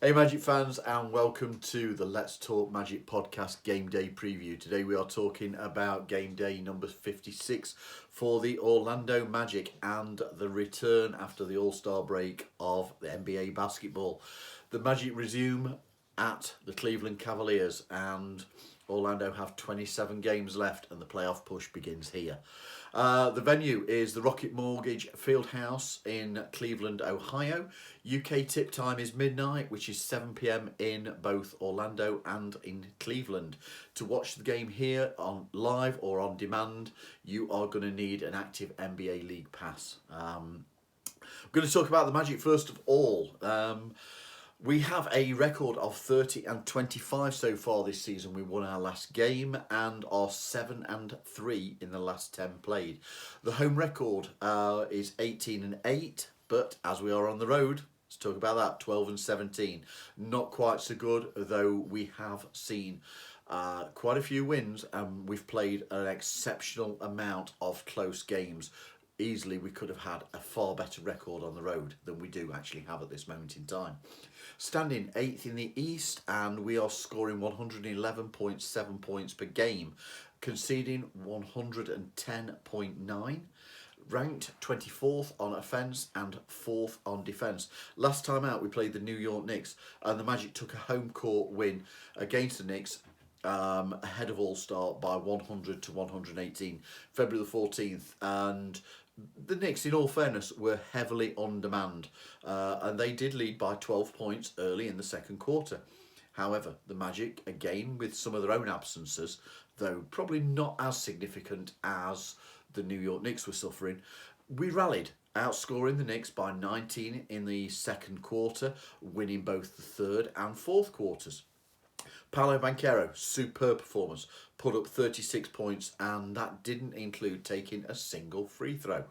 Hey Magic fans, and welcome to the Let's Talk Magic podcast game day preview. Today we are talking about game day number 56 for the Orlando Magic and the return after the All-Star break of the NBA basketball. The Magic resume at the Cleveland Cavaliers, and Orlando have 27 games left and the playoff push begins here. The venue is the Rocket Mortgage Fieldhouse in Cleveland, Ohio. UK tip time is midnight, which is 7 p.m. in both Orlando and in Cleveland. To watch the game here on live or on demand, you are going to need an active NBA League pass. I'm going to talk about the Magic first of all. We have a record of 30 and 25 so far this season. We won our last game and are 7 and 3 in the last 10 played. The home record is 18 and 8, but as we are on the road, let's talk about that, 12 and 17. Not quite so good, though we have seen quite a few wins, and we've played an exceptional amount of close games. Easily we could have had a far better record on the road than we do actually have at this moment in time. Standing 8th in the East, and we are scoring 111.7 points per game, conceding 110.9. Ranked 24th on offence and 4th on defence. Last time out we played the New York Knicks, and the Magic took a home court win against the Knicks ahead of All-Star by 100 to 118, February the 14th, and the Knicks, in all fairness, were heavily on demand, and they did lead by 12 points early in the second quarter. However, the Magic, again with some of their own absences, though probably not as significant as the New York Knicks were suffering, we rallied, outscoring the Knicks by 19 in the second quarter, winning both the third and fourth quarters. Paolo Banchero, superb performance, put up 36 points, and that didn't include taking a single free throw.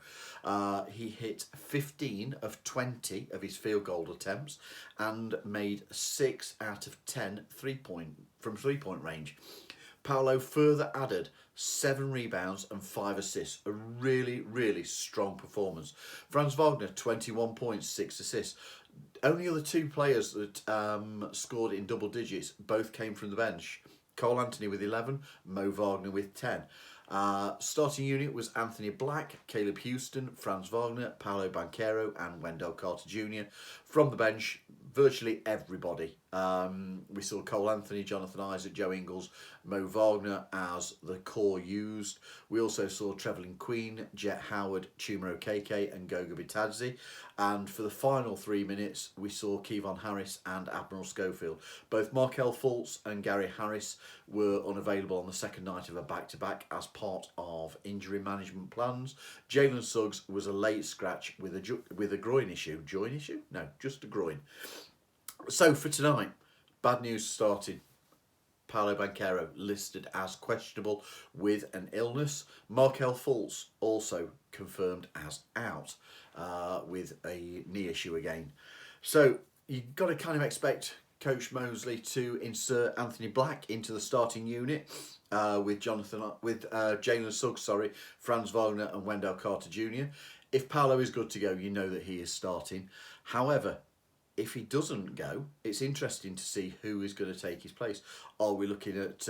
He hit 15 of 20 of his field goal attempts and made 6 out of 10 from three-point range. Paolo further added 7 rebounds and 5 assists. A really, really strong performance. Franz Wagner, 21 points, 6 assists. Only other 2 players that scored in double digits both came from the bench. Cole Anthony with 11, Mo Wagner with 10. Starting unit was Anthony Black, Caleb Houston, Franz Wagner, Paolo Banchero and Wendell Carter Jr. From the bench, virtually everybody. We saw Cole Anthony, Jonathan Isaac, Joe Ingles, Mo Wagner as the core used. We also saw Trevelyan Queen, Jet Howard, Chuma Okeke and Goga Bitadze. And for the final 3 minutes, we saw Kevon Harris and Admiral Schofield. Both Markelle Fultz and Gary Harris were unavailable on the second night of a back-to-back as part of injury management plans. Jalen Suggs was a late scratch with a groin issue. Joint issue? No, just a groin. So for tonight, bad news started. Paolo Banchero listed as questionable with an illness. Markelle Fultz also confirmed as out with a knee issue again. So you've got to kind of expect Coach Mosley to insert Anthony Black into the starting unit with Jalen Suggs, Franz Wagner and Wendell Carter Jr. If Paolo is good to go, you know that he is starting. However, if he doesn't go, it's interesting to see who is going to take his place. Are we looking at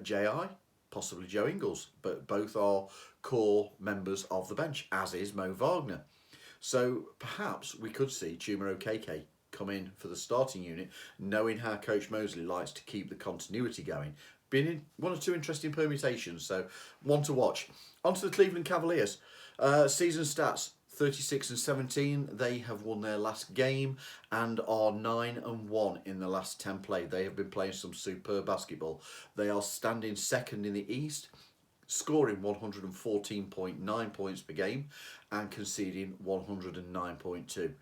J.I., possibly Joe Ingles? But both are core members of the bench, as is Mo Wagner. So perhaps we could see Chuma Okeke come in for the starting unit, knowing how Coach Mosley likes to keep the continuity going. Been in 1 or 2 interesting permutations, so one to watch. On to the Cleveland Cavaliers. Season stats. 36 and 17, they have won their last game and are 9 and 1 in the last 10 played. They have been playing some superb basketball. They are standing second in the East, scoring 114.9 points per game and conceding 109.2.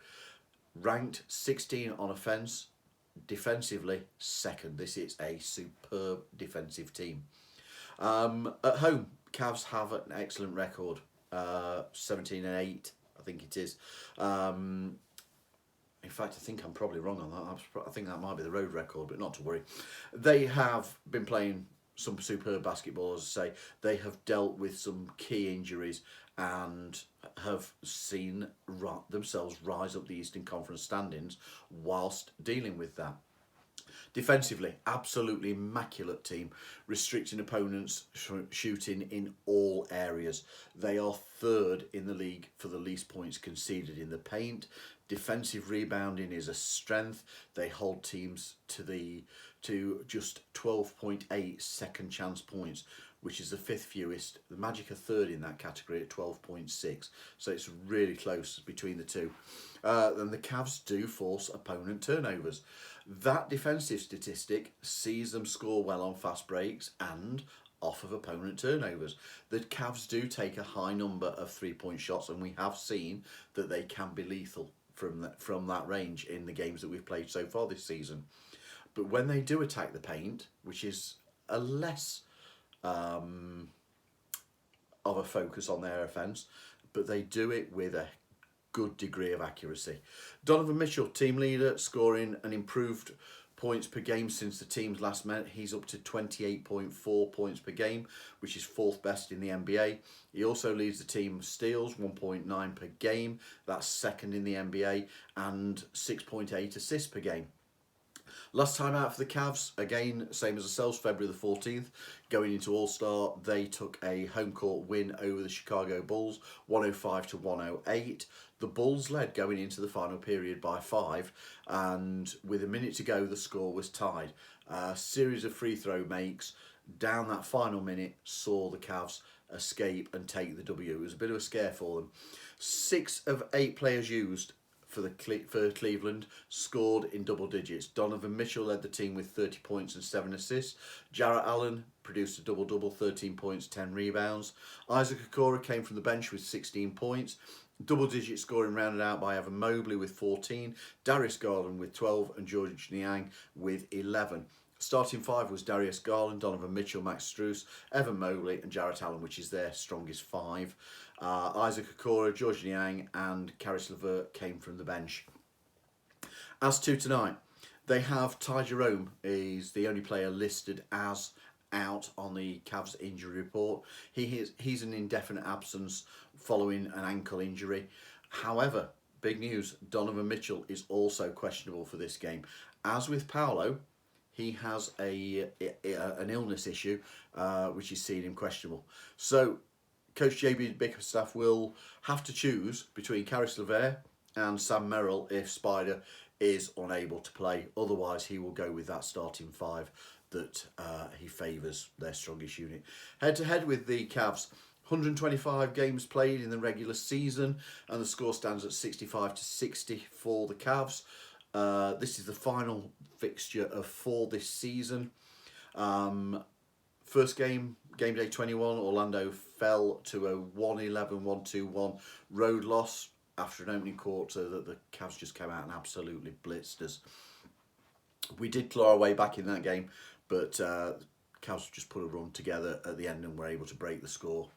Ranked 16 on offence, defensively second. This is a superb defensive team. At home, Cavs have an excellent record, 17 and 8. I think it is. In fact, I think I'm probably wrong on that. I think that might be the road record, but not to worry. They have been playing some superb basketball, as I say. They have dealt with some key injuries and have seen themselves rise up the Eastern Conference standings whilst dealing with that. Defensively, absolutely immaculate team, restricting opponents shooting in all areas. They are third in the league for the least points conceded in the paint. Defensive rebounding is a strength. They hold teams to just 12.8 second chance points, which is the fifth fewest. The Magic are third in that category at 12.6, so it's really close between the two. And the Cavs do force opponent turnovers. That defensive statistic sees them score well on fast breaks and off of opponent turnovers. The Cavs do take a high number of three-point shots, and we have seen that they can be lethal from that range in the games that we've played so far this season. But when they do attack the paint, which is a less of a focus on their offence, but they do it with a good degree of accuracy. Donovan Mitchell, team leader, scoring an improved points per game since the teams last met. He's up to 28.4 points per game, which is fourth best in the NBA. He also leads the team steals, 1.9 per game. That's second in the NBA, and 6.8 assists per game. Last time out for the Cavs, again, same as ourselves, February the 14th, going into All-Star, they took a home court win over the Chicago Bulls, 105-108. The Bulls led going into the final period by 5, and with a minute to go, the score was tied. A series of free throw makes down that final minute saw the Cavs escape and take the W. It was a bit of a scare for them. 6 of 8 players used for Cleveland scored in double digits. Donovan Mitchell led the team with 30 points and 7 assists. Jarrett Allen produced a double-double, 13 points, 10 rebounds. Isaac Okoro came from the bench with 16 points. Double-digit scoring rounded out by Evan Mobley with 14, Darius Garland with 12, and George Niang with 11. Starting 5 was Darius Garland, Donovan Mitchell, Max Strus, Evan Mobley, and Jarrett Allen, which is their strongest 5. Isaac Okoro, George Niang, and Caris LeVert came from the bench. As to tonight, they have Ty Jerome, is the only player listed as out on the Cavs injury report. He's an indefinite absence following an ankle injury. However, big news, Donovan Mitchell is also questionable for this game. As with Paolo, he has an illness issue, which is seeing him questionable. So Coach JB Bickerstaff will have to choose between Caris LeVert and Sam Merrill if Spider is unable to play. Otherwise, he will go with that starting 5 that he favours their strongest unit. Head-to-head with the Cavs, 125 games played in the regular season, and the score stands at 65-60 for the Cavs. This is the final fixture of 4 this season. First game, game day 21, Orlando fell to a 111-121 road loss after an opening quarter that the Cavs just came out and absolutely blitzed us. We did claw our way back in that game, but Cavs just put a run together at the end and were able to break the score.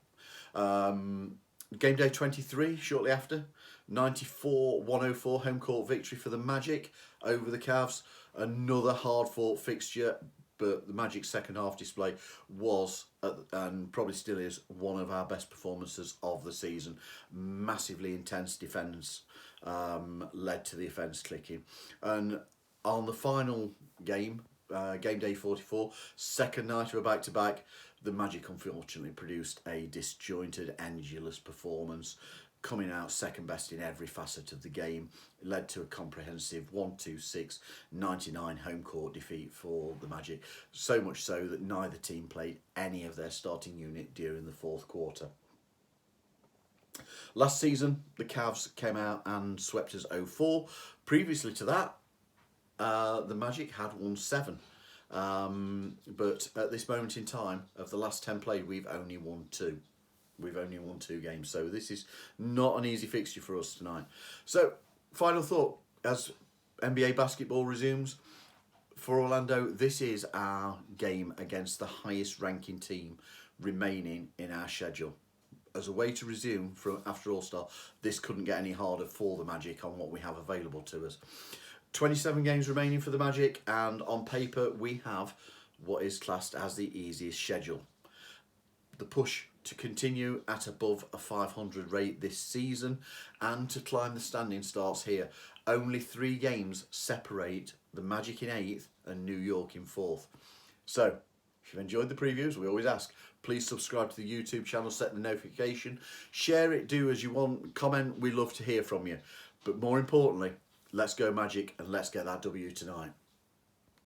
Game day 23, shortly after, 94-104 home court victory for the Magic over the Cavs. Another hard-fought fixture, but the Magic's second half display was, and probably still is, one of our best performances of the season. Massively intense defence led to the offence clicking. And on the final game, game day 44, second night of a back-to-back, the Magic unfortunately produced a disjointed, endless performance, coming out second best in every facet of the game. It led to a comprehensive 126-99 home court defeat for the Magic, so much so that neither team played any of their starting unit during the fourth quarter. Last season, the Cavs came out and swept us 0-4. Previously to that, the Magic had won 7. But at this moment in time, of the last 10 played, we've only won 2. We've only won 2 games, so this is not an easy fixture for us tonight. So, final thought, as NBA basketball resumes, for Orlando, this is our game against the highest ranking team remaining in our schedule. As a way to resume from after All-Star, this couldn't get any harder for the Magic on what we have available to us. 27 games remaining for the Magic, and on paper we have what is classed as the easiest schedule. The push to continue at above a 500 rate this season and to climb the standing starts here. Only 3 games separate the Magic in 8th and New York in 4th. So, if you've enjoyed the previews, we always ask, please subscribe to the YouTube channel, set the notification, share it, do as you want, comment, we love to hear from you. But more importantly, let's go Magic and let's get that W tonight.